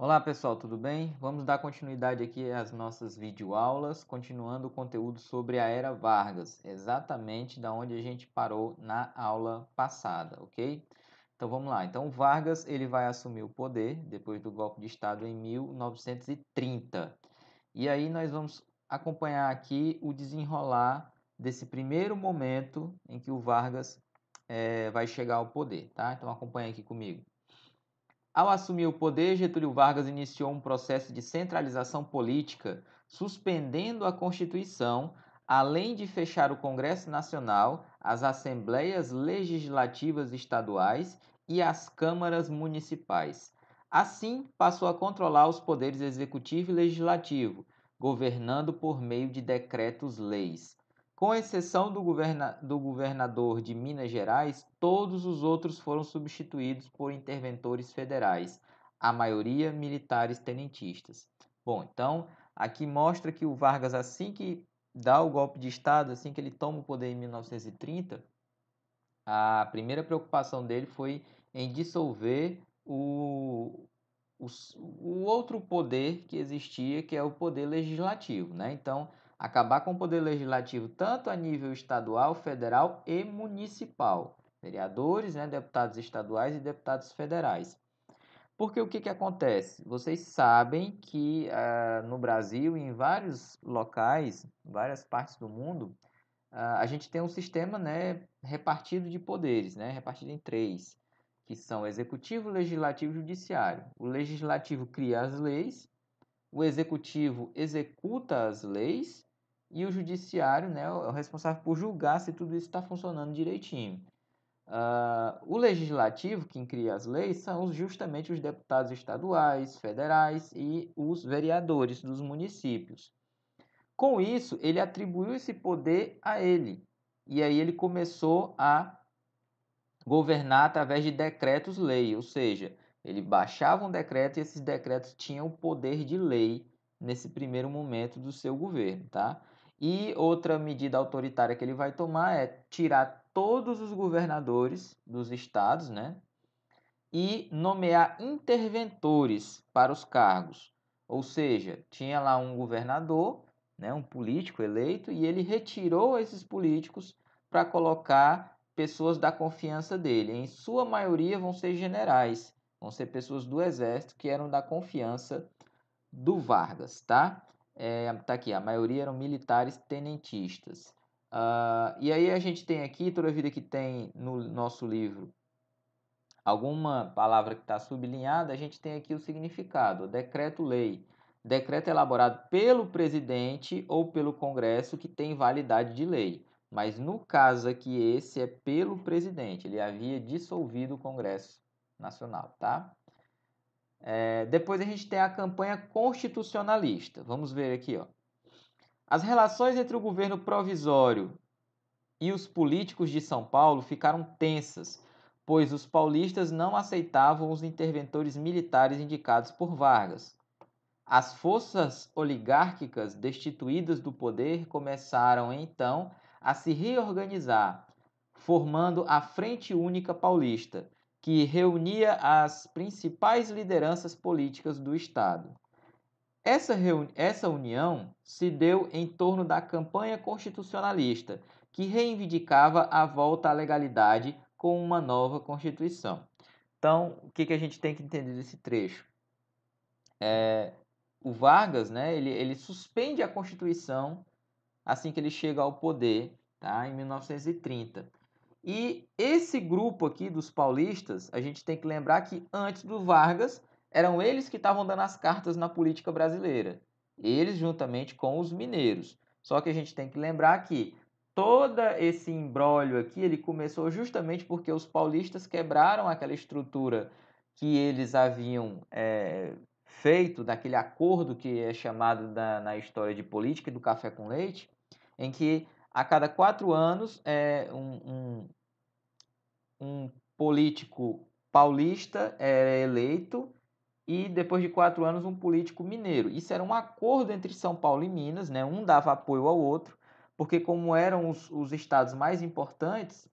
Olá pessoal, tudo bem? Vamos dar continuidade aqui às nossas videoaulas, continuando o conteúdo sobre a Era Vargas, exatamente da onde a gente parou na aula passada, ok? Então vamos lá. Então o Vargas ele vai assumir o poder depois do golpe de Estado em 1930. E aí nós vamos acompanhar aqui o desenrolar desse primeiro momento em que o Vargas vai chegar ao poder, tá? Então acompanha aqui comigo. Ao assumir o poder, Getúlio Vargas iniciou um processo de centralização política, suspendendo a Constituição, além de fechar o Congresso Nacional, as assembleias legislativas estaduais e as câmaras municipais. Assim, passou a controlar os poderes executivo e legislativo, governando por meio de decretos-leis. Com exceção do governador de Minas Gerais, todos os outros foram substituídos por interventores federais, a maioria militares tenentistas. Bom, então aqui mostra que o Vargas, assim que dá o golpe de Estado, assim que ele toma o poder em 1930, a primeira preocupação dele foi em dissolver o outro poder que existia, que é o poder legislativo, né? Então, acabar com o poder legislativo tanto a nível estadual, federal e municipal. Vereadores, né, deputados estaduais e deputados federais. Porque o que, que acontece? Vocês sabem que no Brasil e em vários locais, várias partes do mundo, a gente tem um sistema, né, repartido de poderes, né, repartido em três, que são executivo, legislativo e judiciário. O legislativo cria as leis, o executivo executa as leis e o judiciário, né, é o responsável por julgar se tudo isso está funcionando direitinho. O legislativo, quem cria as leis, são justamente os deputados estaduais, federais e os vereadores dos municípios. Com isso, ele atribuiu esse poder a ele. E aí ele começou a governar através de decretos-lei, ou seja, ele baixava um decreto e esses decretos tinham o poder de lei nesse primeiro momento do seu governo, tá? E outra medida autoritária que ele vai tomar é tirar todos os governadores dos estados, né? E nomear interventores para os cargos. Ou seja, tinha lá um governador, né, um político eleito, e ele retirou esses políticos para colocar pessoas da confiança dele. Em sua maioria vão ser generais, vão ser pessoas do exército que eram da confiança do Vargas, tá? Tá aqui, a maioria eram militares tenentistas. E aí a gente tem aqui, toda vida que tem no nosso livro alguma palavra que está sublinhada, a gente tem aqui o significado. Decreto-lei. Decreto elaborado pelo presidente ou pelo Congresso que tem validade de lei. Mas no caso aqui, esse é pelo presidente. Ele havia dissolvido o Congresso Nacional, tá? Depois a gente tem a campanha constitucionalista. Vamos ver aqui, ó. As relações entre o governo provisório e os políticos de São Paulo ficaram tensas, pois os paulistas não aceitavam os interventores militares indicados por Vargas. As forças oligárquicas destituídas do poder começaram então a se reorganizar, formando a Frente Única Paulista, que reunia as principais lideranças políticas do Estado. Essa união se deu em torno da campanha constitucionalista, que reivindicava a volta à legalidade com uma nova Constituição. Então, o que a gente tem que entender desse trecho? O Vargas, né, ele suspende a Constituição assim que ele chega ao poder, tá, em 1930. E esse grupo aqui dos paulistas, a gente tem que lembrar que antes do Vargas, eram eles que estavam dando as cartas na política brasileira. Eles juntamente com os mineiros. Só que a gente tem que lembrar que todo esse imbróglio aqui, ele começou justamente porque os paulistas quebraram aquela estrutura que eles haviam feito, daquele acordo que é chamado na história de política do café com leite, em que a cada 4 anos um político paulista era eleito e depois de 4 anos um político mineiro. Isso era um acordo entre São Paulo e Minas, né? Um dava apoio ao outro, porque como eram os estados mais importantes,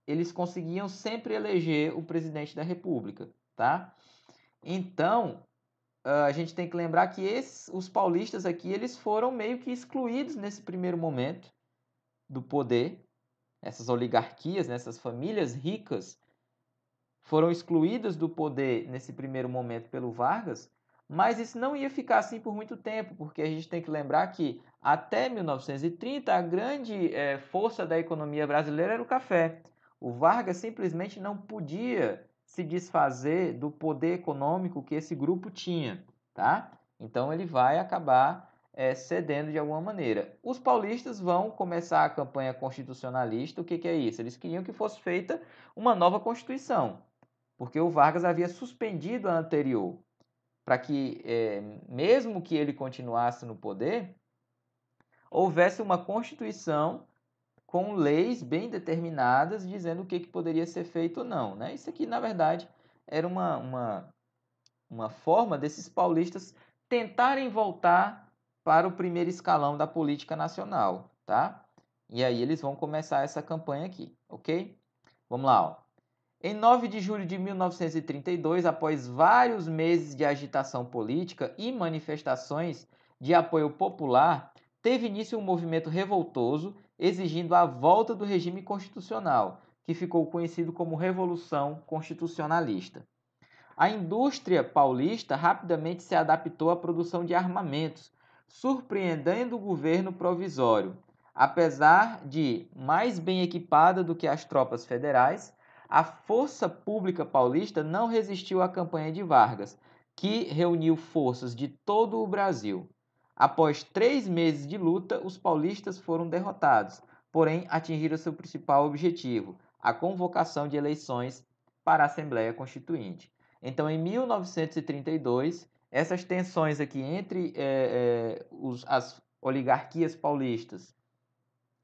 eles conseguiam sempre eleger o presidente da República, tá? Então, a gente tem que lembrar que os paulistas aqui, eles foram meio que excluídos nesse primeiro momento do poder. Essas oligarquias, né, essas famílias ricas foram excluídas do poder nesse primeiro momento pelo Vargas, mas isso não ia ficar assim por muito tempo, porque a gente tem que lembrar que até 1930 a grande força da economia brasileira era o café. O Vargas simplesmente não podia se desfazer do poder econômico que esse grupo tinha, tá? Então ele vai acabar cedendo de alguma maneira. Os paulistas vão começar a campanha constitucionalista. O que é isso? Eles queriam que fosse feita uma nova Constituição, porque o Vargas havia suspendido a anterior, para que, mesmo que ele continuasse no poder, houvesse uma Constituição com leis bem determinadas dizendo o que poderia ser feito ou não. Né? Isso aqui, na verdade, era uma forma desses paulistas tentarem voltar para o primeiro escalão da política nacional. Tá? E aí eles vão começar essa campanha aqui, ok? Vamos lá, ó. Em 9 de julho de 1932, após vários meses de agitação política e manifestações de apoio popular, teve início um movimento revoltoso exigindo a volta do regime constitucional, que ficou conhecido como Revolução Constitucionalista. A indústria paulista rapidamente se adaptou à produção de armamentos, surpreendendo o governo provisório. Apesar de mais bem equipada do que as tropas federais, a força pública paulista não resistiu à campanha de Vargas, que reuniu forças de todo o Brasil. Após 3 meses de luta, os paulistas foram derrotados, porém atingiram seu principal objetivo, a convocação de eleições para a Assembleia Constituinte. Então, em 1932, essas tensões aqui entre as oligarquias paulistas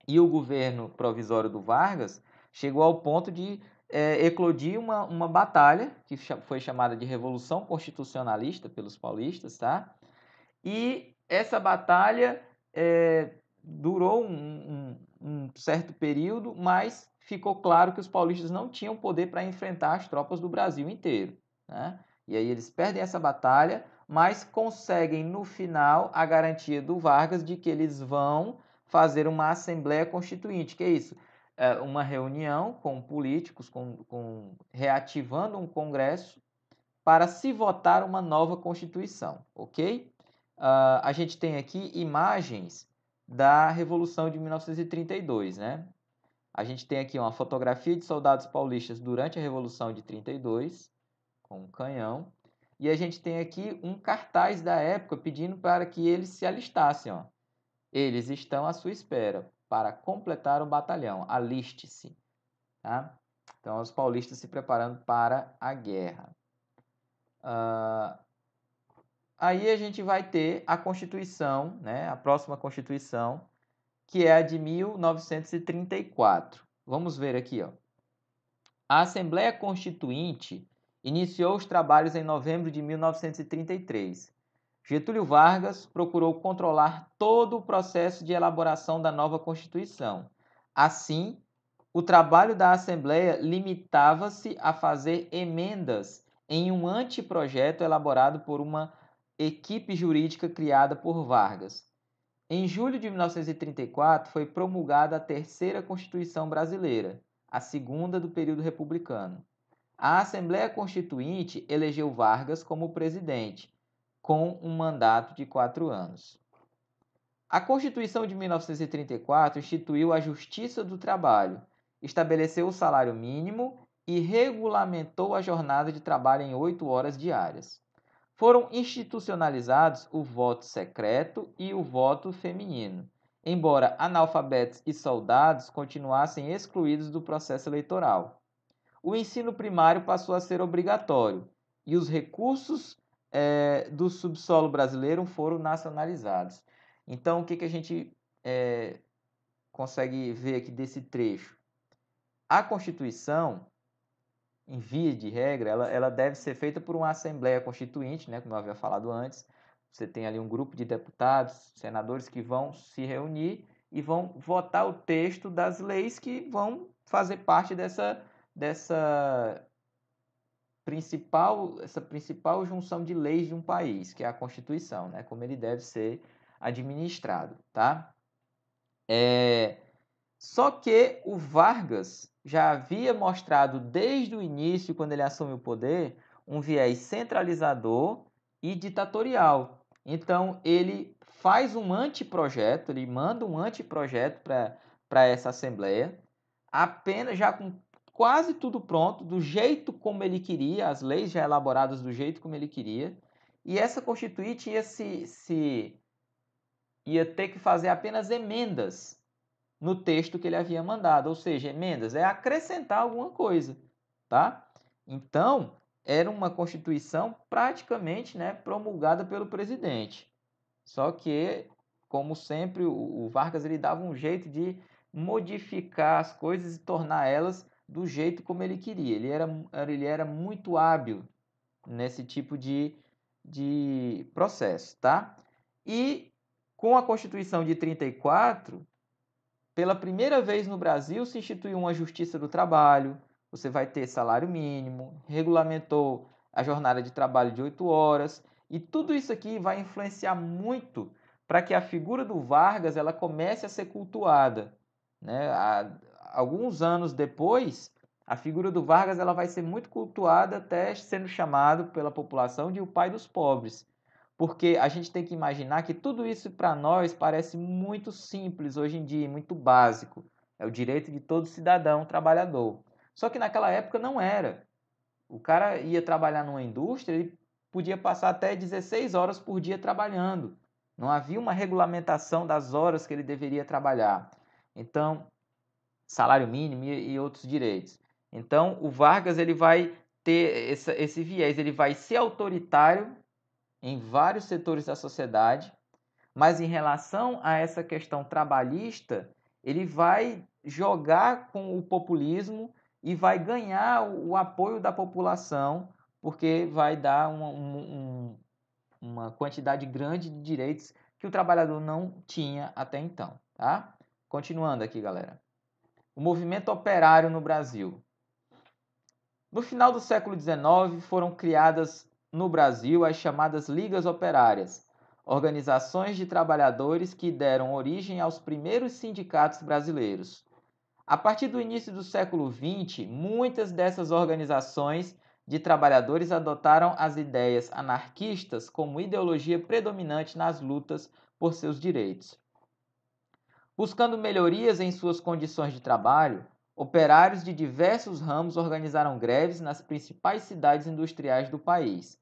e o governo provisório do Vargas chegou ao ponto de eclodir uma batalha, que foi chamada de Revolução Constitucionalista pelos paulistas, tá? E essa batalha durou um certo período, mas ficou claro que os paulistas não tinham poder para enfrentar as tropas do Brasil inteiro. Né? E aí eles perdem essa batalha, mas conseguem no final a garantia do Vargas de que eles vão fazer uma Assembleia Constituinte. Que é isso? Uma reunião com políticos, reativando um congresso para se votar uma nova Constituição, ok? A gente tem aqui imagens da Revolução de 1932, né? A gente tem aqui uma fotografia de soldados paulistas durante a Revolução de 32, com um canhão, e a gente tem aqui um cartaz da época pedindo para que eles se alistassem, ó. Eles estão à sua espera para completar o batalhão, aliste-se, tá? Então, os paulistas se preparando para a guerra. Aí a gente vai ter a Constituição, né, a próxima Constituição, que é a de 1934. Vamos ver aqui, ó. A Assembleia Constituinte iniciou os trabalhos em novembro de 1933. Getúlio Vargas procurou controlar todo o processo de elaboração da nova Constituição. Assim, o trabalho da Assembleia limitava-se a fazer emendas em um anteprojeto elaborado por uma equipe jurídica criada por Vargas. Em julho de 1934 foi promulgada a terceira Constituição Brasileira, a segunda do período republicano. A Assembleia Constituinte elegeu Vargas como presidente, com um mandato de 4 anos. A Constituição de 1934 instituiu a Justiça do Trabalho, estabeleceu o salário mínimo e regulamentou a jornada de trabalho em 8 horas diárias. Foram institucionalizados o voto secreto e o voto feminino, embora analfabetos e soldados continuassem excluídos do processo eleitoral. O ensino primário passou a ser obrigatório e os recursos do subsolo brasileiro foram nacionalizados. Então, o que a gente consegue ver aqui desse trecho? A Constituição, em via de regra, ela deve ser feita por uma Assembleia Constituinte, né, como eu havia falado antes. Você tem ali um grupo de deputados, senadores que vão se reunir e vão votar o texto das leis que vão fazer parte dessa essa principal junção de leis de um país, que é a Constituição, né? Como ele deve ser administrado, tá? Só que o Vargas já havia mostrado desde o início, quando ele assume o poder, um viés centralizador e ditatorial. Então, ele faz um anteprojeto, ele manda um anteprojeto para essa Assembleia, apenas já com quase tudo pronto, do jeito como ele queria, as leis já elaboradas do jeito como ele queria, e essa Constituinte ia ter que fazer apenas emendas no texto que ele havia mandado, ou seja, emendas é acrescentar alguma coisa, tá? Então, era uma Constituição praticamente, né, promulgada pelo presidente. Só que, como sempre, o Vargas ele dava um jeito de modificar as coisas e tornar elas do jeito como ele queria. Ele era muito hábil nesse tipo de processo, tá? E com a Constituição de 34, pela primeira vez no Brasil se instituiu uma justiça do trabalho, você vai ter salário mínimo, regulamentou a jornada de trabalho de 8 horas, e tudo isso aqui vai influenciar muito para que a figura do Vargas ela comece a ser cultuada, né? Alguns anos depois, a figura do Vargas ela vai ser muito cultuada, até sendo chamado pela população de o pai dos pobres. Porque a gente tem que imaginar que tudo isso para nós parece muito simples hoje em dia, muito básico. É o direito de todo cidadão trabalhador. Só que naquela época não era. O cara ia trabalhar numa indústria, ele podia passar até 16 horas por dia trabalhando. Não havia uma regulamentação das horas que ele deveria trabalhar. Então, salário mínimo e outros direitos. Então, o Vargas ele vai ter esse viés, ele vai ser autoritário em vários setores da sociedade, mas em relação a essa questão trabalhista, ele vai jogar com o populismo e vai ganhar o apoio da população, porque vai dar uma quantidade grande de direitos que o trabalhador não tinha até então. Tá? Continuando aqui, galera. O movimento operário no Brasil. No final do século XIX, foram criadas no Brasil as chamadas Ligas Operárias, organizações de trabalhadores que deram origem aos primeiros sindicatos brasileiros. A partir do início do século XX, muitas dessas organizações de trabalhadores adotaram as ideias anarquistas como ideologia predominante nas lutas por seus direitos. Buscando melhorias em suas condições de trabalho, operários de diversos ramos organizaram greves nas principais cidades industriais do país.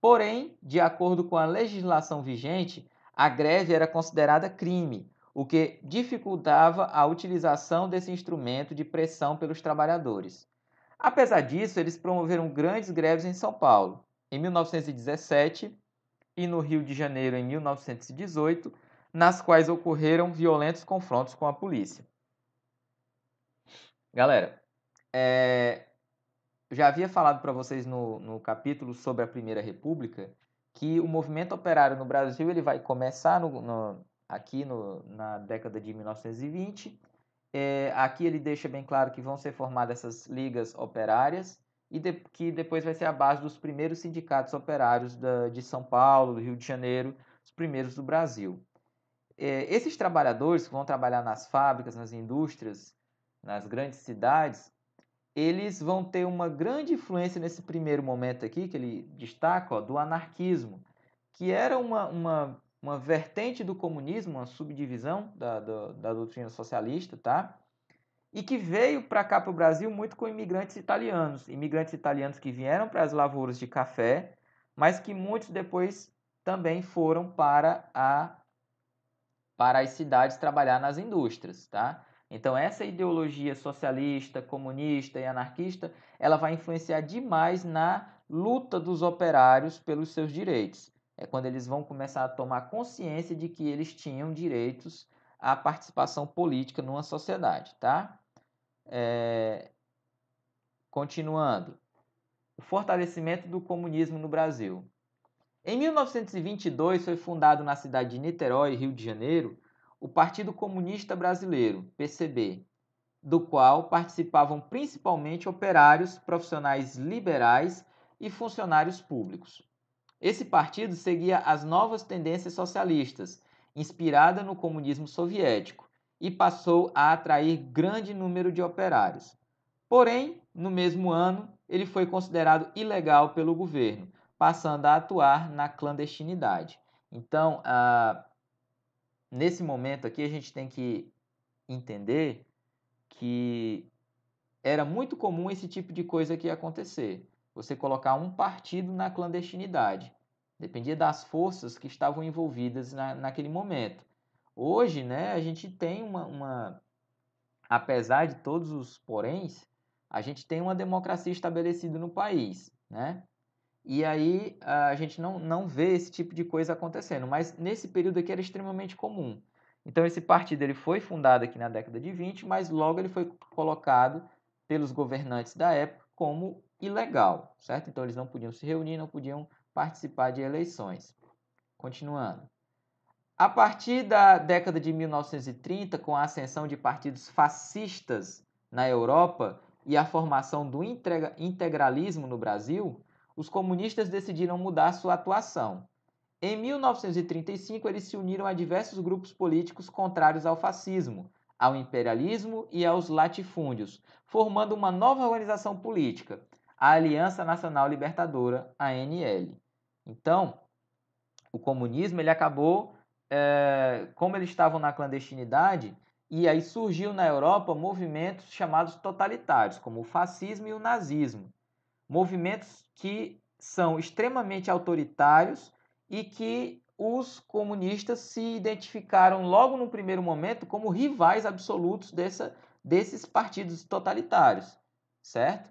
Porém, de acordo com a legislação vigente, a greve era considerada crime, o que dificultava a utilização desse instrumento de pressão pelos trabalhadores. Apesar disso, eles promoveram grandes greves em São Paulo, em 1917, e no Rio de Janeiro, em 1918, nas quais ocorreram violentos confrontos com a polícia. Galera, eu já havia falado para vocês no capítulo sobre a Primeira República que o movimento operário no Brasil ele vai começar aqui na década de 1920. Aqui ele deixa bem claro que vão ser formadas essas ligas operárias e que depois vai ser a base dos primeiros sindicatos operários de São Paulo, do Rio de Janeiro, os primeiros do Brasil. Esses trabalhadores que vão trabalhar nas fábricas, nas indústrias, nas grandes cidades, eles vão ter uma grande influência nesse primeiro momento aqui, que ele destaca, ó, do anarquismo, que era uma vertente do comunismo, uma subdivisão da doutrina socialista, tá? E que veio para cá, para o Brasil, muito com imigrantes italianos que vieram para as lavouras de café, mas que muitos depois também foram para as cidades trabalhar nas indústrias, tá? Então essa ideologia socialista, comunista e anarquista, ela vai influenciar demais na luta dos operários pelos seus direitos. É quando eles vão começar a tomar consciência de que eles tinham direitos à participação política numa sociedade, tá? Continuando. O fortalecimento do comunismo no Brasil. Em 1922 foi fundado na cidade de Niterói, Rio de Janeiro, o Partido Comunista Brasileiro, PCB, do qual participavam principalmente operários, profissionais liberais e funcionários públicos. Esse partido seguia as novas tendências socialistas, inspirada no comunismo soviético, e passou a atrair grande número de operários. Porém, no mesmo ano, ele foi considerado ilegal pelo governo, passando a atuar na clandestinidade. Então, nesse momento aqui, a gente tem que entender que era muito comum esse tipo de coisa aqui acontecer. Você colocar um partido na clandestinidade. Dependia das forças que estavam envolvidas naquele momento. Hoje, né, a gente tem apesar de todos os poréns, a gente tem uma democracia estabelecida no país, né? E aí a gente não vê esse tipo de coisa acontecendo, mas nesse período aqui era extremamente comum. Então esse partido ele foi fundado aqui na década de 20, mas logo ele foi colocado pelos governantes da época como ilegal, certo? Então eles não podiam se reunir, não podiam participar de eleições. Continuando. A partir da década de 1930, com a ascensão de partidos fascistas na Europa e a formação do integralismo no Brasil, os comunistas decidiram mudar sua atuação. Em 1935, eles se uniram a diversos grupos políticos contrários ao fascismo, ao imperialismo e aos latifúndios, formando uma nova organização política, a Aliança Nacional Libertadora, ANL. Então, o comunismo ele acabou, como eles estavam na clandestinidade, e aí surgiu na Europa movimentos chamados totalitários, como o fascismo e o nazismo. Movimentos que são extremamente autoritários e que os comunistas se identificaram logo no primeiro momento como rivais absolutos desses partidos totalitários, certo?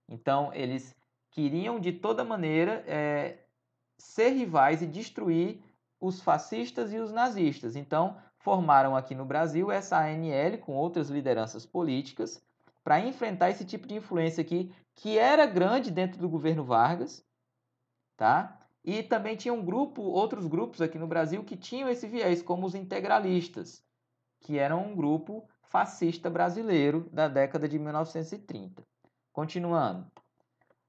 Então, eles queriam de toda maneira ser rivais e destruir os fascistas e os nazistas. Então, formaram aqui no Brasil essa ANL com outras lideranças políticas para enfrentar esse tipo de influência aqui, que era grande dentro do governo Vargas, tá? E também tinha outros grupos aqui no Brasil que tinham esse viés, como os integralistas, que eram um grupo fascista brasileiro da década de 1930. Continuando.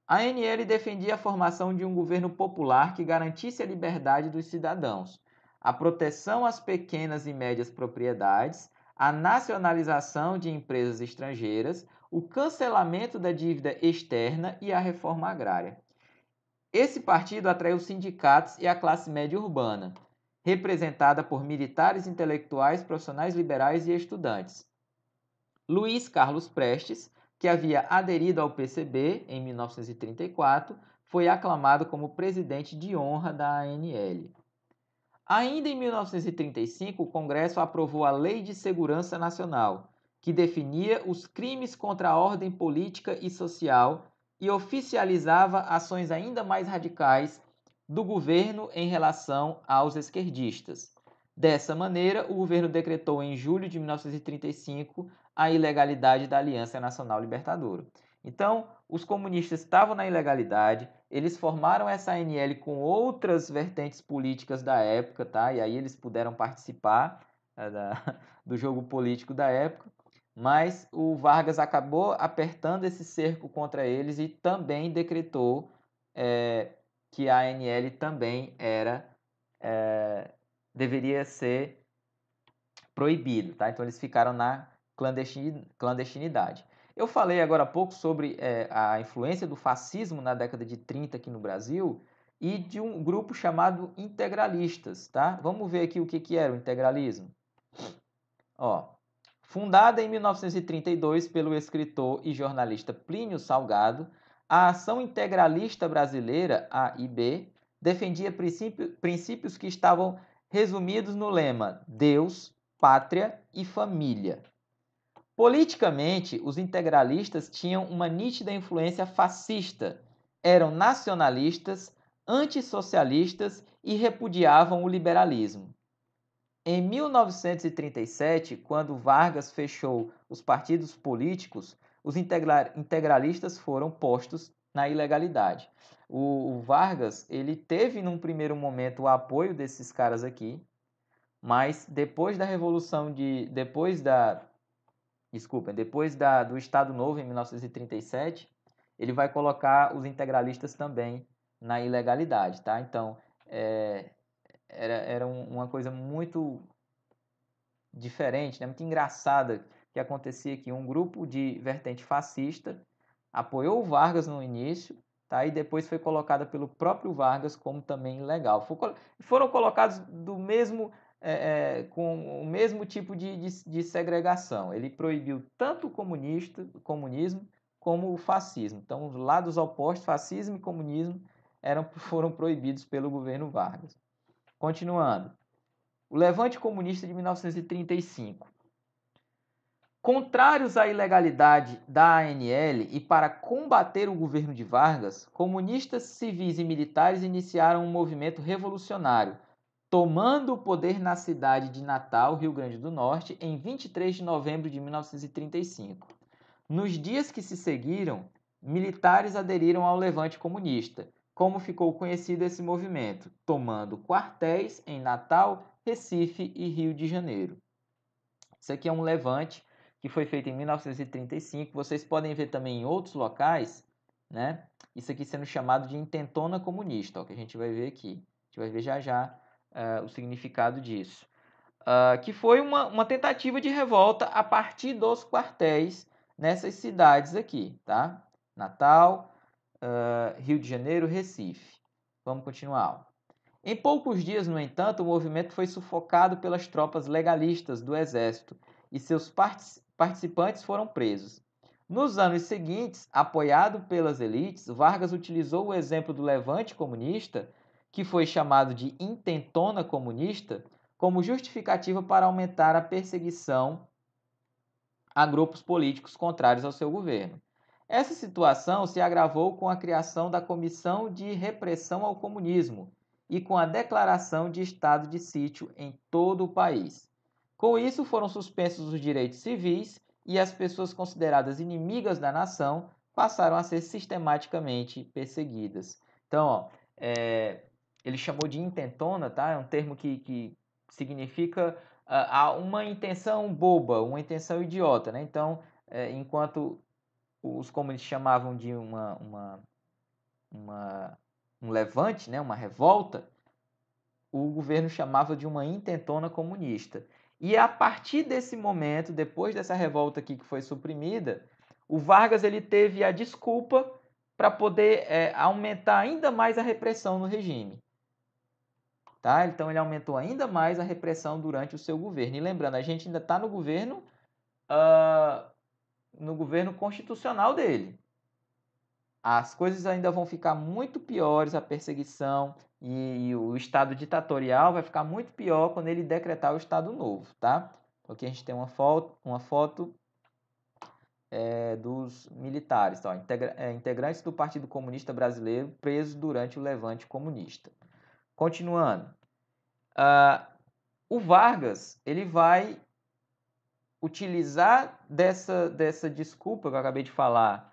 A ANL defendia a formação de um governo popular que garantisse a liberdade dos cidadãos, a proteção às pequenas e médias propriedades, a nacionalização de empresas estrangeiras, o cancelamento da dívida externa e a reforma agrária. Esse partido atraiu sindicatos e a classe média urbana, representada por militares, intelectuais, profissionais liberais e estudantes. Luiz Carlos Prestes, que havia aderido ao PCB em 1934, foi aclamado como presidente de honra da ANL. Ainda em 1935, o Congresso aprovou a Lei de Segurança Nacional, que definia os crimes contra a ordem política e social e oficializava ações ainda mais radicais do governo em relação aos esquerdistas. Dessa maneira, o governo decretou em julho de 1935 a ilegalidade da Aliança Nacional Libertadora. Então, os comunistas estavam na ilegalidade, eles formaram essa ANL com outras vertentes políticas da época, tá? E aí eles puderam participar do jogo político da época, mas o Vargas acabou apertando esse cerco contra eles e também decretou que a ANL também deveria ser proibido, tá? Então eles ficaram na clandestinidade. Eu falei agora há pouco sobre a influência do fascismo na década de 30 aqui no Brasil e de um grupo chamado integralistas, tá? Vamos ver aqui o que era o integralismo. Ó, fundada em 1932 pelo escritor e jornalista Plínio Salgado, a Ação Integralista Brasileira, AIB, defendia princípios que estavam resumidos no lema Deus, Pátria e Família. Politicamente, os integralistas tinham uma nítida influência fascista, eram nacionalistas, antissocialistas e repudiavam o liberalismo. Em 1937, quando Vargas fechou os partidos políticos, os integralistas foram postos na ilegalidade. O Vargas, ele teve num primeiro momento o apoio desses caras aqui, mas depois da revolução depois do Estado Novo em 1937, ele vai colocar os integralistas também na ilegalidade, tá? Então, era uma coisa muito diferente, né? Muito engraçada que acontecia aqui. Um grupo de vertente fascista apoiou o Vargas no início, tá? E depois foi colocada pelo próprio Vargas como também ilegal. Foram colocados do mesmo, com o mesmo tipo de segregação. Ele proibiu tanto o comunismo como o fascismo. Então, os lados opostos, fascismo e comunismo, foram proibidos pelo governo Vargas. Continuando. O Levante Comunista de 1935. Contrários à ilegalidade da ANL e para combater o governo de Vargas, comunistas, civis e militares iniciaram um movimento revolucionário, tomando o poder na cidade de Natal, Rio Grande do Norte, em 23 de novembro de 1935. Nos dias que se seguiram, militares aderiram ao Levante Comunista, como ficou conhecido esse movimento, tomando quartéis em Natal, Recife e Rio de Janeiro. Isso aqui é um levante que foi feito em 1935. Vocês podem ver também em outros locais, né? Isso aqui sendo chamado de intentona comunista, ó, que a gente vai ver aqui. A gente vai ver já já o significado disso. Que foi uma tentativa de revolta a partir dos quartéis nessas cidades aqui, tá? Natal, Rio de Janeiro, Recife. Vamos continuar. Em poucos dias, no entanto, o movimento foi sufocado pelas tropas legalistas do exército e seus participantes foram presos. Nos anos seguintes, apoiado pelas elites, Vargas utilizou o exemplo do levante comunista, que foi chamado de intentona comunista, como justificativa para aumentar a perseguição a grupos políticos contrários ao seu governo. Essa situação se agravou com a criação da Comissão de Repressão ao Comunismo e com a declaração de estado de sítio em todo o país. Com isso, foram suspensos os direitos civis e as pessoas consideradas inimigas da nação passaram a ser sistematicamente perseguidas. Então, ó, ele chamou de intentona, tá? É um termo que significa uma intenção boba, uma intenção idiota, né? Então, enquanto os comunistas chamavam de um levante, né? Uma revolta, o governo chamava de uma intentona comunista. E a partir desse momento, depois dessa revolta aqui que foi suprimida, o Vargas ele teve a desculpa para poder aumentar ainda mais a repressão no regime. Tá? Então ele aumentou ainda mais a repressão durante o seu governo. E lembrando, a gente ainda está no governo constitucional dele. As coisas ainda vão ficar muito piores, a perseguição e o estado ditatorial vai ficar muito pior quando ele decretar o estado novo, tá? Aqui a gente tem uma foto dos militares, tá? Integrantes do Partido Comunista Brasileiro presos durante o levante comunista. Continuando. O Vargas ele vai utilizar dessa desculpa que eu acabei de falar,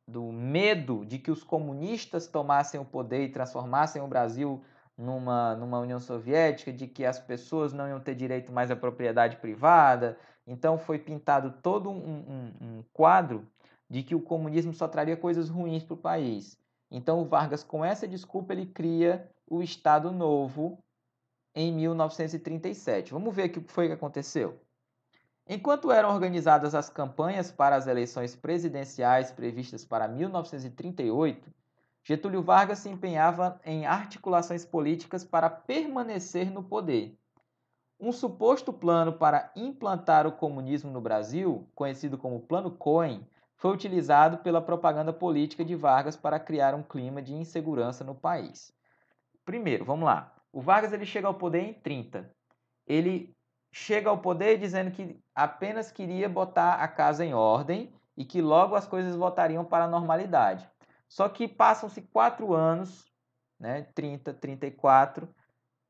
do medo de que os comunistas tomassem o poder e transformassem o Brasil numa União Soviética, de que as pessoas não iam ter direito mais à propriedade privada. Então foi pintado todo um quadro de que o comunismo só traria coisas ruins para o país. Então o Vargas, com essa desculpa, ele cria o Estado Novo em 1937. Vamos ver aqui o que foi que aconteceu. Enquanto eram organizadas as campanhas para as eleições presidenciais previstas para 1938, Getúlio Vargas se empenhava em articulações políticas para permanecer no poder. Um suposto plano para implantar o comunismo no Brasil, conhecido como Plano Cohen, foi utilizado pela propaganda política de Vargas para criar um clima de insegurança no país. Primeiro, vamos lá. O Vargas ele chega ao poder em 30. Ele chega ao poder dizendo que apenas queria botar a casa em ordem e que logo as coisas voltariam para a normalidade. Só que passam-se 4 anos, né, 30, 34,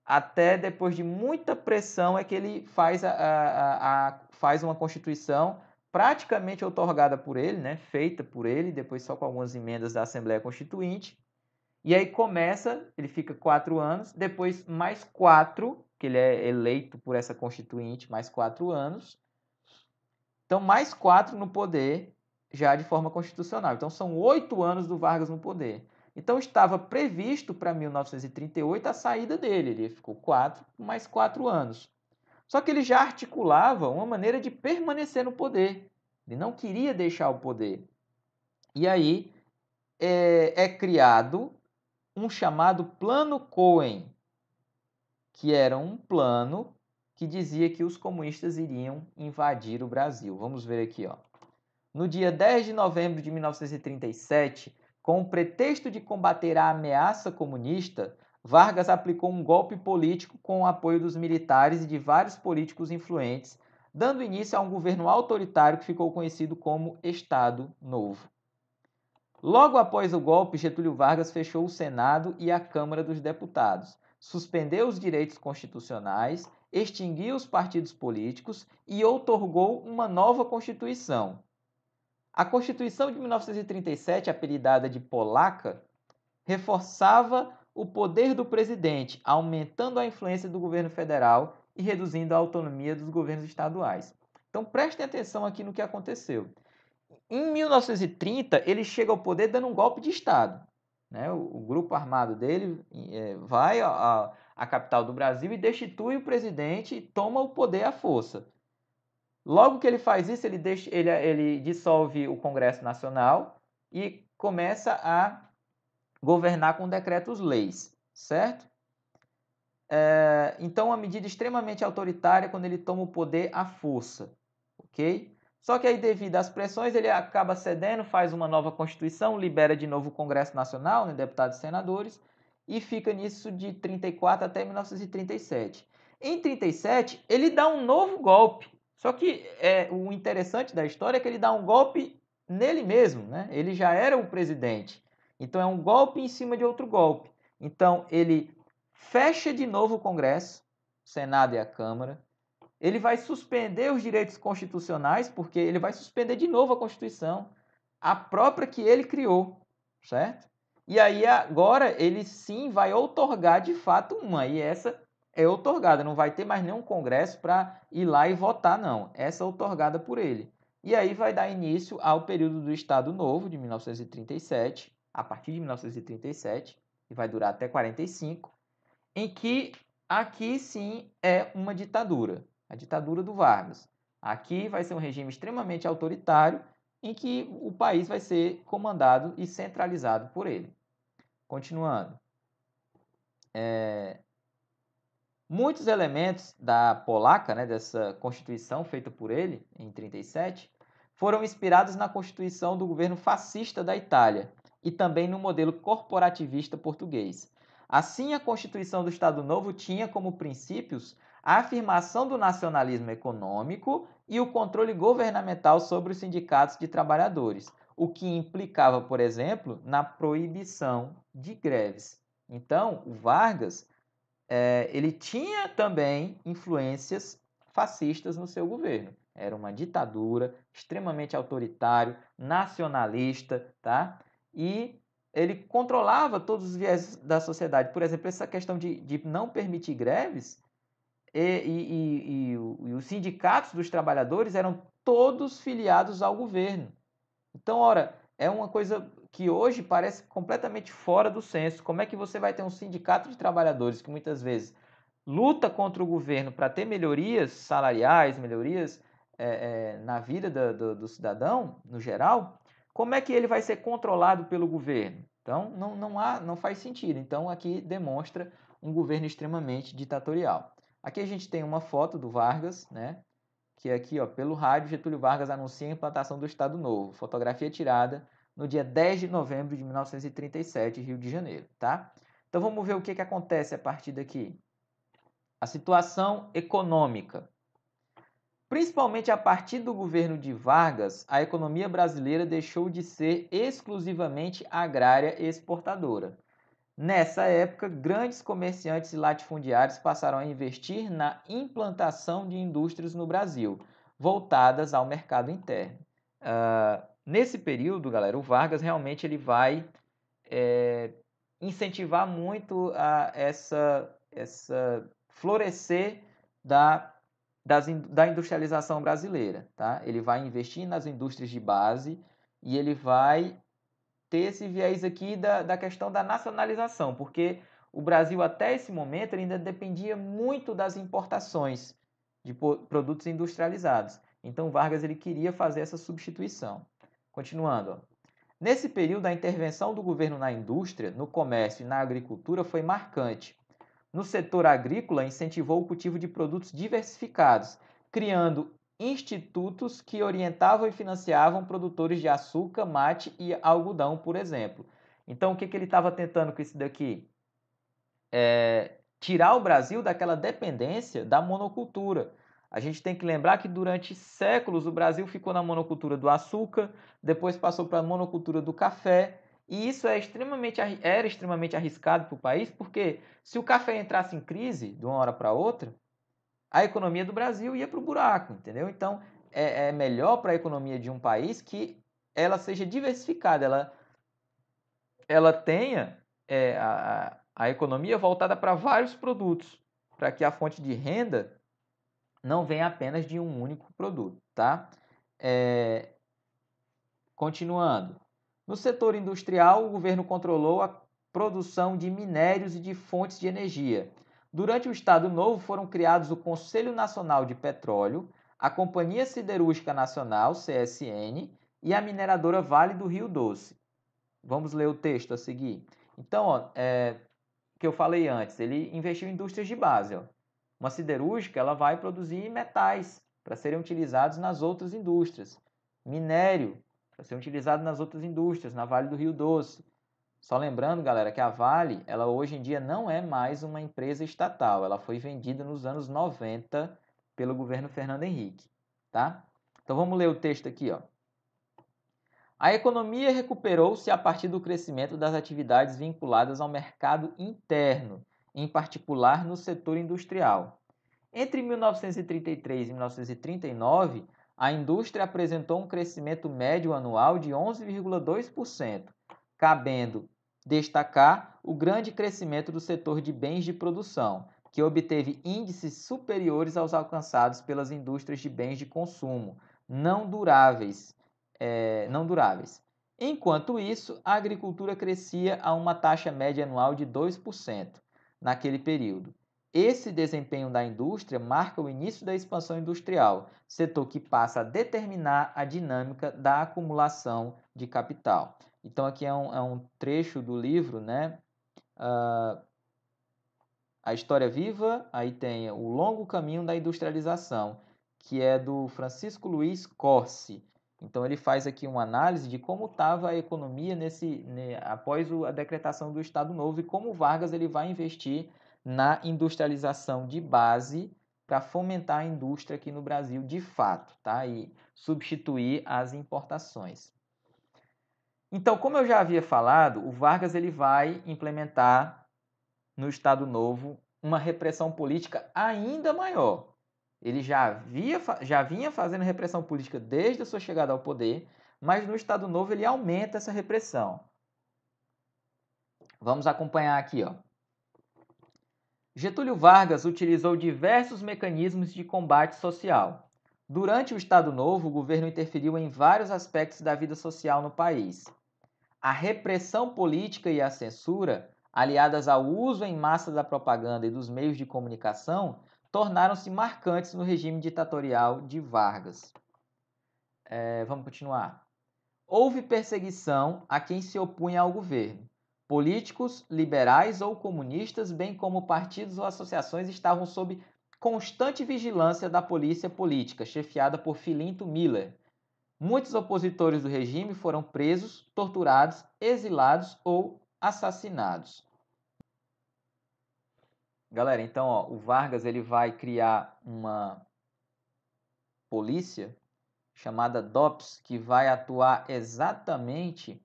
até depois de muita pressão é que ele faz uma Constituição praticamente outorgada por ele, né, feita por ele, depois só com algumas emendas da Assembleia Constituinte. E aí ele fica 4 anos, depois mais 4, que ele é eleito por essa Constituinte, mais 4 anos. Então, mais 4 no poder. já de forma constitucional. Então, são 8 anos do Vargas no poder. Então, estava previsto para 1938 a saída dele. Ele ficou mais 4 anos. Só que ele já articulava uma maneira de permanecer no poder. Ele não queria deixar o poder. E aí é criado um chamado Plano Cohen, que era um plano que dizia que os comunistas iriam invadir o Brasil. Vamos ver aqui, ó. No dia 10 de novembro de 1937, com o pretexto de combater a ameaça comunista, Vargas aplicou um golpe político com o apoio dos militares e de vários políticos influentes, dando início a um governo autoritário que ficou conhecido como Estado Novo. Logo após o golpe, Getúlio Vargas fechou o Senado e a Câmara dos Deputados, suspendeu os direitos constitucionais, extinguiu os partidos políticos e outorgou uma nova Constituição. A Constituição de 1937, apelidada de Polaca, reforçava o poder do presidente, aumentando a influência do governo federal e reduzindo a autonomia dos governos estaduais. Então prestem atenção aqui no que aconteceu. Em 1930, ele chega ao poder dando um golpe de Estado. Né? O grupo armado dele vai à capital do Brasil e destitui o presidente e toma o poder à força. Logo que ele faz isso, ele dissolve o Congresso Nacional e começa a governar com decretos-leis, certo? Então, uma medida extremamente autoritária quando ele toma o poder à força, ok? Só que aí, devido às pressões, ele acaba cedendo, faz uma nova Constituição, libera de novo o Congresso Nacional, né, deputados e senadores, e fica nisso de 34 até 1937. Em 37, ele dá um novo golpe. Só que o interessante da história é que ele dá um golpe nele mesmo, né? Ele já era o presidente. Então é um golpe em cima de outro golpe. Então ele fecha de novo o Congresso, o Senado e a Câmara. Ele vai suspender os direitos constitucionais, porque ele vai suspender de novo a Constituição, a própria que ele criou, certo? E aí agora ele sim vai outorgar de fato uma, e essa é outorgada, não vai ter mais nenhum congresso para ir lá e votar, não. Essa é outorgada por ele. E aí vai dar início ao período do Estado Novo, de 1937, a partir de 1937, e vai durar até 45, em que aqui sim é uma ditadura, a ditadura do Vargas. Aqui vai ser um regime extremamente autoritário, em que o país vai ser comandado e centralizado por ele. Continuando. Muitos elementos da polaca, né, dessa Constituição feita por ele, em 37, foram inspirados na Constituição do governo fascista da Itália e também no modelo corporativista português. Assim, a Constituição do Estado Novo tinha como princípios a afirmação do nacionalismo econômico e o controle governamental sobre os sindicatos de trabalhadores, o que implicava, por exemplo, na proibição de greves. Então, o Vargas ele tinha também influências fascistas no seu governo. Era uma ditadura, extremamente autoritário, nacionalista, tá? E ele controlava todos os viés da sociedade. Por exemplo, essa questão de não permitir greves e os sindicatos dos trabalhadores eram todos filiados ao governo. Então, ora, é uma coisa que hoje parece completamente fora do senso. Como é que você vai ter um sindicato de trabalhadores que muitas vezes luta contra o governo para ter melhorias salariais, melhorias na vida do cidadão, no geral? Como é que ele vai ser controlado pelo governo? Então, não faz sentido. Então, aqui demonstra um governo extremamente ditatorial. Aqui a gente tem uma foto do Vargas, né? Que aqui, ó, pelo rádio, Getúlio Vargas anuncia a implantação do Estado Novo. Fotografia tirada no dia 10 de novembro de 1937, Rio de Janeiro, tá? Então vamos ver o que acontece a partir daqui. A situação econômica. Principalmente a partir do governo de Vargas, a economia brasileira deixou de ser exclusivamente agrária e exportadora. Nessa época, grandes comerciantes e latifundiários passaram a investir na implantação de indústrias no Brasil, voltadas ao mercado interno. Nesse período, galera, o Vargas realmente ele vai incentivar muito essa florescer da industrialização brasileira. Tá? Ele vai investir nas indústrias de base, e ele vai ter esse viés aqui da questão da nacionalização, porque o Brasil até esse momento ele ainda dependia muito das importações de produtos industrializados. Então Vargas ele queria fazer essa substituição. Continuando, ó. Nesse período, a intervenção do governo na indústria, no comércio e na agricultura foi marcante. No setor agrícola, incentivou o cultivo de produtos diversificados, criando institutos que orientavam e financiavam produtores de açúcar, mate e algodão, por exemplo. Então, o que ele estava tentando com isso daqui? Tirar o Brasil daquela dependência da monocultura. A gente tem que lembrar que durante séculos o Brasil ficou na monocultura do açúcar, depois passou para a monocultura do café, e isso era extremamente arriscado para o país, porque se o café entrasse em crise de uma hora para outra, a economia do Brasil ia para o buraco, entendeu? Então é melhor para a economia de um país que ela seja diversificada, ela tenha a economia voltada para vários produtos, para que a fonte de renda não venha apenas de um único produto, tá? Continuando. No setor industrial, o governo controlou a produção de minérios e de fontes de energia. Durante o Estado Novo foram criados o Conselho Nacional de Petróleo, a Companhia Siderúrgica Nacional, CSN, e a mineradora Vale do Rio Doce. Vamos ler o texto a seguir. Então, ó, que eu falei antes, ele investiu em indústrias de base. Ó. Uma siderúrgica ela vai produzir metais para serem utilizados nas outras indústrias. Minério para ser utilizado nas outras indústrias, na Vale do Rio Doce. Só lembrando, galera, que a Vale, ela hoje em dia não é mais uma empresa estatal. Ela foi vendida nos anos 90 pelo governo Fernando Henrique, tá? Então vamos ler o texto aqui, ó. A economia recuperou-se a partir do crescimento das atividades vinculadas ao mercado interno, em particular no setor industrial. Entre 1933 e 1939, a indústria apresentou um crescimento médio anual de 11,2%, cabendo destacar o grande crescimento do setor de bens de produção, que obteve índices superiores aos alcançados pelas indústrias de bens de consumo não duráveis. Enquanto isso, a agricultura crescia a uma taxa média anual de 2% naquele período. Esse desempenho da indústria marca o início da expansão industrial, setor que passa a determinar a dinâmica da acumulação de capital. Então, aqui é um trecho do livro, né? A História Viva, aí tem O Longo Caminho da Industrialização, que é do Francisco Luiz Corsi. Então, ele faz aqui uma análise de como estava a economia após a decretação do Estado Novo e como Vargas ele vai investir na industrialização de base para fomentar a indústria aqui no Brasil de fato, tá? E substituir as importações. Então, como eu já havia falado, o Vargas ele vai implementar no Estado Novo uma repressão política ainda maior. Ele já vinha fazendo repressão política desde a sua chegada ao poder, mas no Estado Novo ele aumenta essa repressão. Vamos acompanhar aqui, ó. Getúlio Vargas utilizou diversos mecanismos de combate social. Durante o Estado Novo, o governo interferiu em vários aspectos da vida social no país. A repressão política e a censura, aliadas ao uso em massa da propaganda e dos meios de comunicação, tornaram-se marcantes no regime ditatorial de Vargas. Vamos continuar. Houve perseguição a quem se opunha ao governo. Políticos, liberais ou comunistas, bem como partidos ou associações, estavam sob constante vigilância da polícia política, chefiada por Filinto Miller. Muitos opositores do regime foram presos, torturados, exilados ou assassinados. Galera, então, ó, o Vargas ele vai criar uma polícia chamada DOPS, que vai atuar exatamente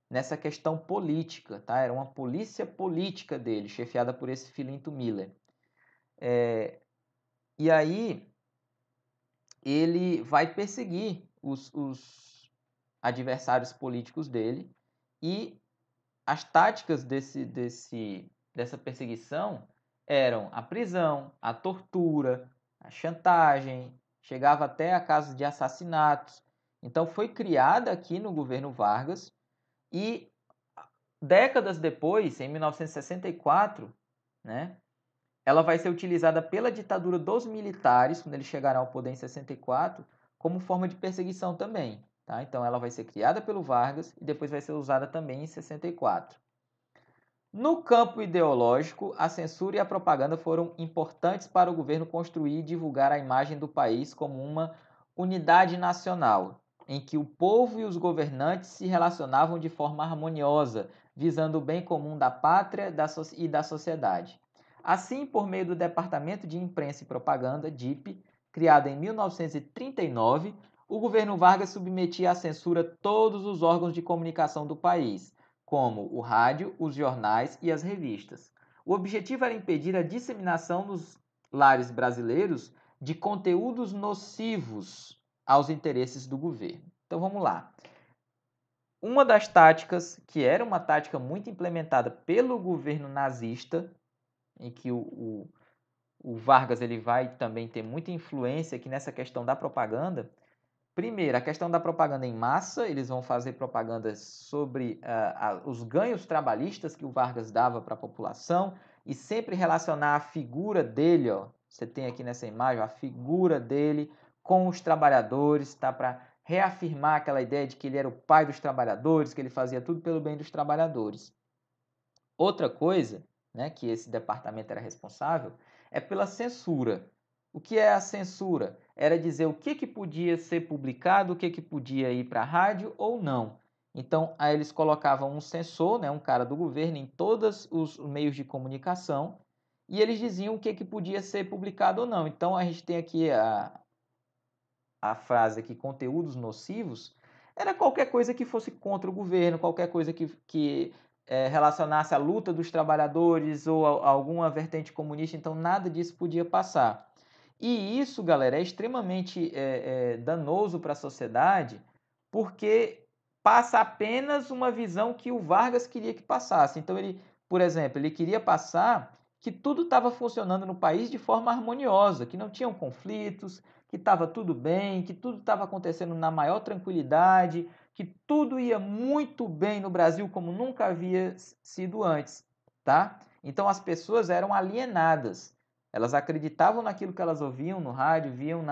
nessa questão política, tá? Era uma polícia política dele, chefiada por esse Filinto Miller. E aí ele vai perseguir os adversários políticos dele e as táticas dessa perseguição eram a prisão, a tortura, a chantagem, chegava até a casos de assassinatos. Então, foi criada aqui no governo Vargas e décadas depois, em 1964, né, ela vai ser utilizada pela ditadura dos militares, quando eles chegaram ao poder em 64, como forma de perseguição também. Tá? Então, ela vai ser criada pelo Vargas e depois vai ser usada também em 64. No campo ideológico, a censura e a propaganda foram importantes para o governo construir e divulgar a imagem do país como uma unidade nacional, em que o povo e os governantes se relacionavam de forma harmoniosa, visando o bem comum da pátria e da sociedade. Assim, por meio do Departamento de Imprensa e Propaganda, DIP, criado em 1939, o governo Vargas submetia à censura todos os órgãos de comunicação do país, como o rádio, os jornais e as revistas. O objetivo era impedir a disseminação nos lares brasileiros de conteúdos nocivos aos interesses do governo. Então vamos lá. Uma das táticas, que era uma tática muito implementada pelo governo nazista, em que o Vargas ele vai também ter muita influência aqui nessa questão da propaganda. Primeiro, a questão da propaganda em massa, eles vão fazer propagandas sobre os ganhos trabalhistas que o Vargas dava para a população e sempre relacionar a figura dele, ó, você tem aqui nessa imagem, a figura dele com os trabalhadores, tá? Para reafirmar aquela ideia de que ele era o pai dos trabalhadores, que ele fazia tudo pelo bem dos trabalhadores. Outra coisa, né, que esse departamento era responsável, é pela censura. O que é a censura? Era dizer o que podia ser publicado, o que podia ir para a rádio ou não. Então, aí eles colocavam um censor, né, um cara do governo, em todos os meios de comunicação, e eles diziam o que podia ser publicado ou não. Então, a gente tem aqui a frase aqui, conteúdos nocivos, era qualquer coisa que fosse contra o governo, qualquer coisa que relacionasse a luta dos trabalhadores ou alguma vertente comunista, então nada disso podia passar. E isso, galera, é extremamente danoso para a sociedade, porque passa apenas uma visão que o Vargas queria que passasse. Então, ele, por exemplo, ele queria passar que tudo estava funcionando no país de forma harmoniosa, que não tinham conflitos, que estava tudo bem, que tudo estava acontecendo na maior tranquilidade, que tudo ia muito bem no Brasil como nunca havia sido antes, tá? Então as pessoas eram alienadas. Elas acreditavam naquilo que elas ouviam no rádio, viam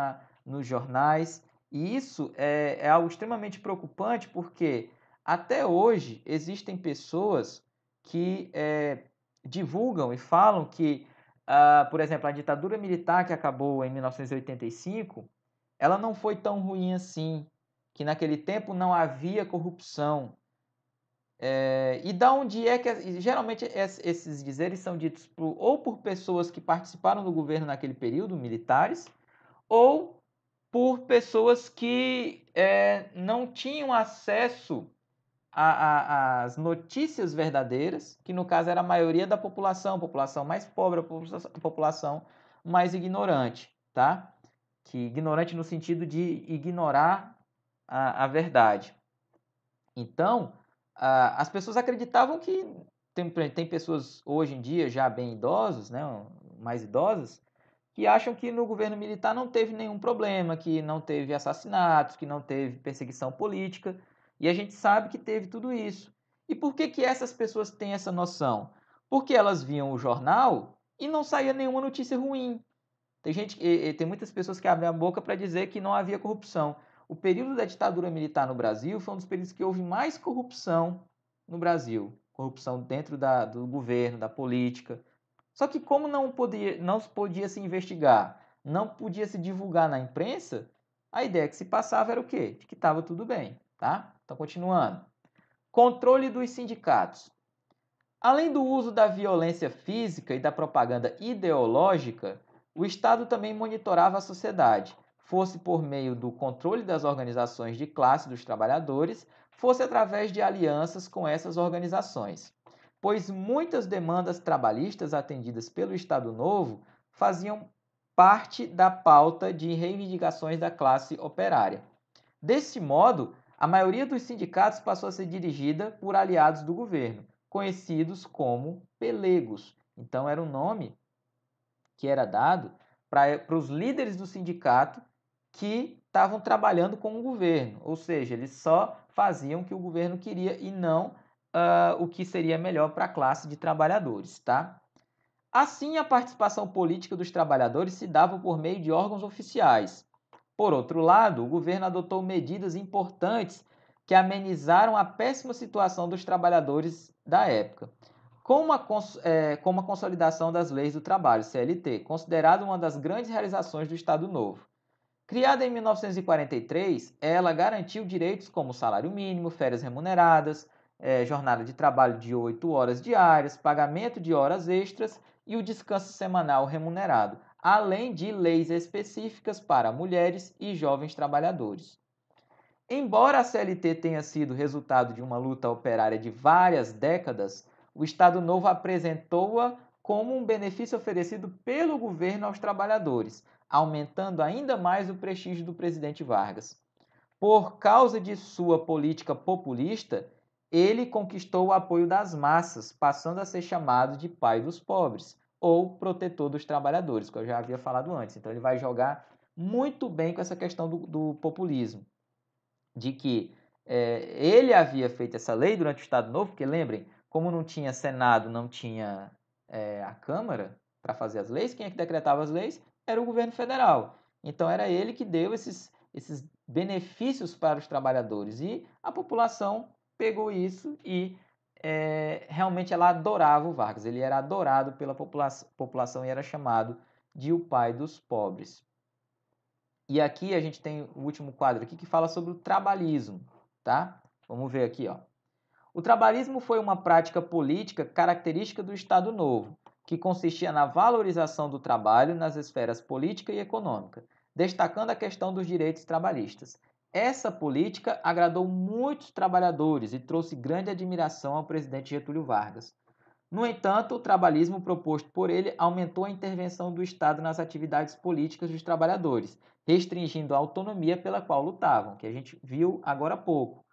nos jornais, e isso é algo extremamente preocupante porque até hoje existem pessoas que divulgam e falam que por exemplo, a ditadura militar que acabou em 1985, ela não foi tão ruim assim, que naquele tempo não havia corrupção. E da onde é que... Geralmente esses dizeres são ditos ou por pessoas que participaram do governo naquele período, militares, ou por pessoas que não tinham acesso as notícias verdadeiras, que no caso era a maioria da população, a população mais pobre, a população mais ignorante, tá? Que ignorante no sentido de ignorar a verdade. Então, as pessoas acreditavam que tem pessoas hoje em dia já bem idosos, né, mais idosas, que acham que no governo militar não teve nenhum problema, que não teve assassinatos, que não teve perseguição política, e a gente sabe que teve tudo isso. E por que essas pessoas têm essa noção? Porque elas viam o jornal e não saía nenhuma notícia ruim. Tem muitas pessoas que abrem a boca para dizer que não havia corrupção. O período da ditadura militar no Brasil foi um dos períodos que houve mais corrupção no Brasil. Corrupção dentro do governo, da política. Só que como não se podia se investigar, não podia se divulgar na imprensa, a ideia que se passava era o quê? De que estava tudo bem, tá? Então, continuando. Controle dos sindicatos. Além do uso da violência física e da propaganda ideológica, o Estado também monitorava a sociedade, fosse por meio do controle das organizações de classe dos trabalhadores, fosse através de alianças com essas organizações, pois muitas demandas trabalhistas atendidas pelo Estado Novo faziam parte da pauta de reivindicações da classe operária. Desse modo, a maioria dos sindicatos passou a ser dirigida por aliados do governo, conhecidos como pelegos. Então, era um nome que era dado para os líderes do sindicato que estavam trabalhando com o governo, ou seja, eles só faziam o que o governo queria e não o que seria melhor para a classe de trabalhadores, tá? Assim, a participação política dos trabalhadores se dava por meio de órgãos oficiais. Por outro lado, o governo adotou medidas importantes que amenizaram a péssima situação dos trabalhadores da época, como a consolidação das leis do trabalho, CLT, considerada uma das grandes realizações do Estado Novo. Criada em 1943, ela garantiu direitos como salário mínimo, férias remuneradas, jornada de trabalho de 8 horas diárias, pagamento de horas extras e o descanso semanal remunerado, além de leis específicas para mulheres e jovens trabalhadores. Embora a CLT tenha sido resultado de uma luta operária de várias décadas, o Estado Novo apresentou-a como um benefício oferecido pelo governo aos trabalhadores, aumentando ainda mais o prestígio do presidente Vargas. Por causa de sua política populista, ele conquistou o apoio das massas, passando a ser chamado de pai dos pobres ou protetor dos trabalhadores, que eu já havia falado antes. Então ele vai jogar muito bem com essa questão do populismo, de que ele havia feito essa lei durante o Estado Novo, porque lembrem, como não tinha Senado, não tinha a Câmara para fazer as leis, quem é que decretava as leis? Era o governo federal. Então era ele que deu esses benefícios para os trabalhadores. E a população pegou isso e realmente ela adorava o Vargas. Ele era adorado pela população e era chamado de o pai dos pobres. E aqui a gente tem o último quadro aqui que fala sobre o trabalhismo, tá? Vamos ver aqui, ó. O trabalhismo foi uma prática política característica do Estado Novo, que consistia na valorização do trabalho nas esferas política e econômica, destacando a questão dos direitos trabalhistas. Essa política agradou muitos trabalhadores e trouxe grande admiração ao presidente Getúlio Vargas. No entanto, o trabalhismo proposto por ele aumentou a intervenção do Estado nas atividades políticas dos trabalhadores, restringindo a autonomia pela qual lutavam, que a gente viu agora há pouco,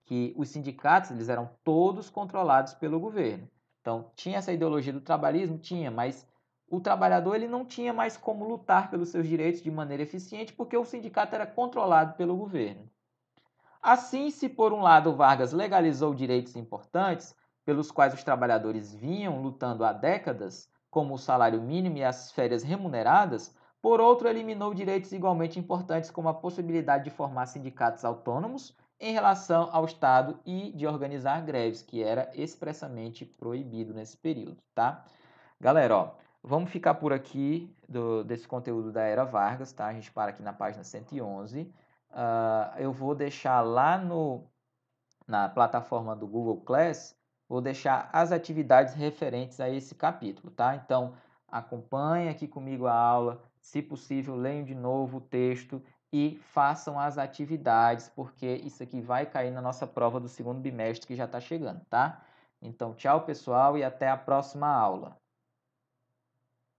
que os sindicatos eles eram todos controlados pelo governo. Então, tinha essa ideologia do trabalhismo? Tinha, mas o trabalhador ele não tinha mais como lutar pelos seus direitos de maneira eficiente porque o sindicato era controlado pelo governo. Assim, se por um lado Vargas legalizou direitos importantes, pelos quais os trabalhadores vinham lutando há décadas, como o salário mínimo e as férias remuneradas, por outro, eliminou direitos igualmente importantes, como a possibilidade de formar sindicatos autônomos em relação ao Estado e de organizar greves, que era expressamente proibido nesse período, tá? Galera, ó, vamos ficar por aqui desse conteúdo da Era Vargas, tá? A gente para aqui na página 111. Eu vou deixar lá na plataforma do Google Class, vou deixar as atividades referentes a esse capítulo, tá? Então, acompanhe aqui comigo a aula, se possível, leiam de novo o texto e façam as atividades, porque isso aqui vai cair na nossa prova do segundo bimestre que já está chegando, tá? Então, tchau, pessoal, e até a próxima aula.